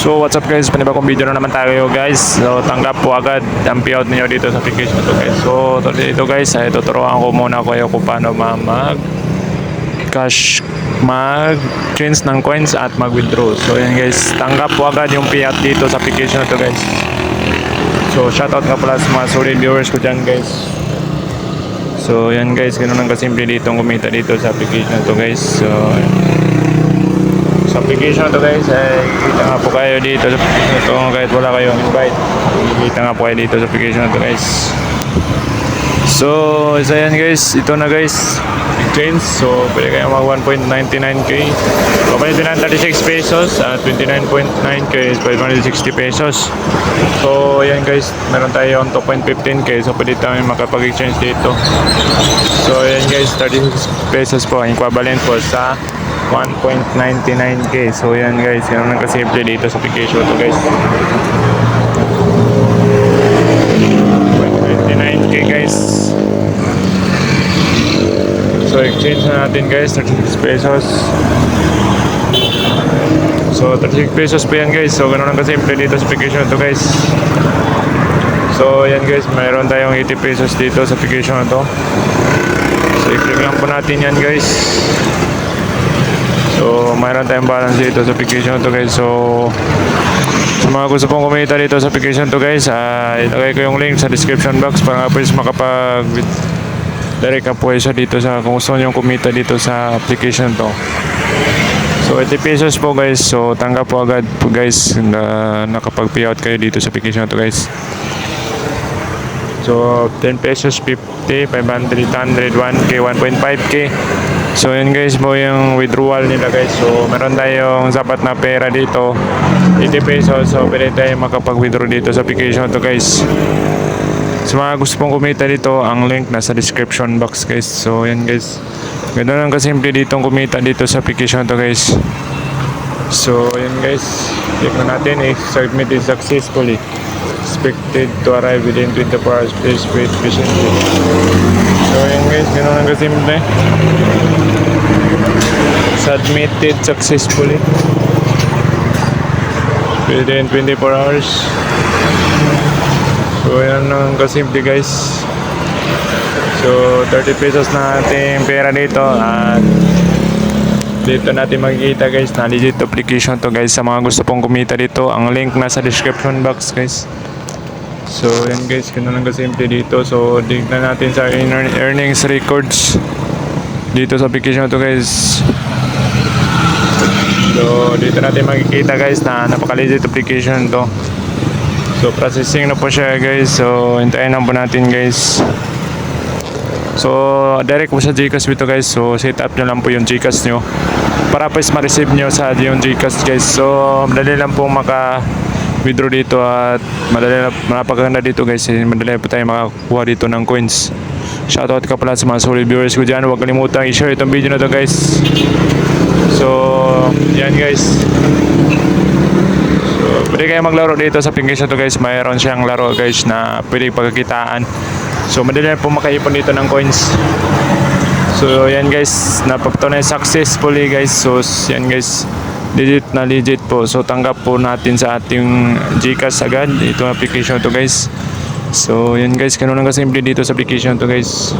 So what's up guys, panibagong video na naman tayo guys. So tanggap po agad ang payout niyo dito sa application to guys. So dito guys, ay tuturuan ko muna kayo kung paano mag change ng coins at mag-withdraw. So yan guys, tanggap po agad yung payout dito sa application to guys. So shoutout nga pala sa mga solid viewers ko dyan guys. So yan guys, ganoon lang kasimple dito kumita dito sa application to guys. So sa application to guys ay kita nga po kayo dito sa application to kahit wala kayong invite, kita nga po kayo dito sa application to guys. So isa yan guys, ito na guys change. So pwede kayo mag 1.99k, kapalitin ng 36 pesos at 29.9k is 560 pesos. So yan guys, meron tayo 2.15k, so pwede tayo makapag-exchange dito. So yan guys, 36 pesos po, equivalent po sa 1.99k. So yan guys, yan ang kasimple dito sa application to guys. 1.99k guys. So exchange na natin guys, 36 pesos. So 36 pesos po yan guys. So ganun ang kasimple dito sa application to guys. So yan guys, mayroon tayong 80 pesos dito sa application to. So i-click lang po natin yan guys. So mayroon tayong balance dito sa application to guys. So sa mga gusto pong kumita dito sa application to guys, ilagay ko yung link sa description box para nga po makapag direct po siya dito sa kung gusto nyo kumita dito sa application to. So 80 pesos po guys. So tanggap po agad po guys na nakapag payout kayo dito sa application to guys. So 10 pesos, 50, 500, 100, 1k, 1.5k. So yun guys po yung withdrawal nila guys. So meron tayong sapat na pera dito, 80 pesos. So pwede tayo makapag-withdraw dito sa application to guys. Sa mga gusto pong kumita dito, ang link nasa description box guys. So yan guys, ganoon lang kasimple ditong kumita dito sa application to guys. So yan guys, check na natin if submitted successfully. Expected to arrive within 24 hours. Please wait patiently. So yan guys, ganoon lang kasimple. Submitted successfully within 24 hours. So yan ang kasimple guys. So 30 pesos na ating pera dito at dito natin makikita guys na legit application to guys. Sa mga gusto pong kumita dito, ang link nasa description box guys. So yan guys, ganun ang kasimple dito. So tignan natin sa earnings records dito sa application to guys. So dito natin makikita guys na napaka-legit application to. So processing na po siya guys. So hintayin lang po natin guys. So direct po sa GCash dito guys. So set up nyo lang po yung GCash nyo para po ma-receive nyo sa yung GCash guys. So madali lang po maka-withdraw dito at madali lang, napakaganda dito guys. Madali po tayo makakuha dito ng coins. Shoutout ka pala sa mga solid viewers ko dyan. Huwag kalimutang i-share itong video na to guys. So yan guys, pwede kayo maglaro dito sa application to guys. Mayroon siyang laro guys na pwede pagkakitaan. So madali po makaipon dito ng coins. So yan guys, napagtunay successfully guys. So yan guys, legit na legit po. So tanggap po natin sa ating GCash agad itong application to guys. So yan guys, ganun lang kasimple dito sa application to guys.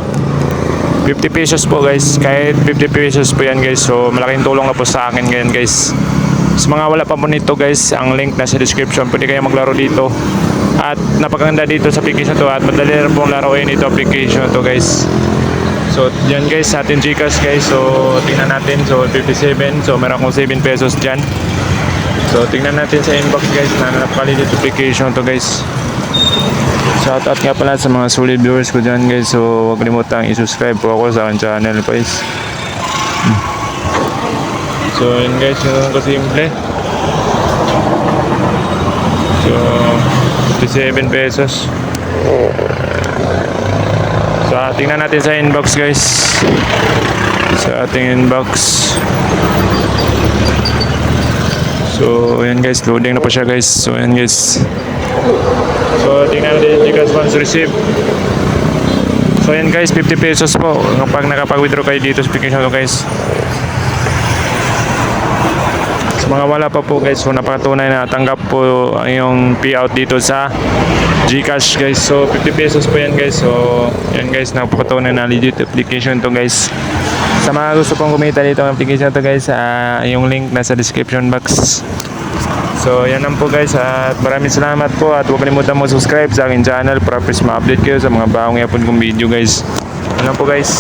50 pesos po guys, kahit 50 pesos po yan guys. So malaking tulong na po sa akin ngayon guys. Sa mga wala pa po nito guys, ang link nasa description, pwede kayo maglaro dito. At napakaganda dito sa application to at madali rin pong laruin ito application to guys. So yan guys, sa ating GCash guys. So tingnan natin, so 57. So meron akong 7 pesos dyan. So tingnan natin sa inbox guys na napaka-legit application to guys. Shoutout nga pala sa mga solid viewers ko dyan guys. So huwag kalimutang i-subscribe po ako sa aking channel guys. So yun guys, yun kasimple. So 57 pesos. So tingnan natin sa inbox guys. Sa ating inbox. So yan guys, loading na po siya guys. So yan guys. So tingnan natin yung GCash funds receive. So yan guys, 50 pesos po kapag nakapag-withdraw kayo dito sa application to guys. Sa mga wala pa po guys, so napatunay na tanggap po ang yung payout dito sa GCash guys. So 50 pesos po yan guys. So yan guys, napatunay na legit application to guys. Sa mga gusto pong kumita dito ng application to guys, yung link nasa description box. So yan lang po guys, at maraming salamat po, at huwag kalimutan mo subscribe sa aking channel para please ma-update kayo sa mga bagong yapon kong video guys. Yan lang po guys.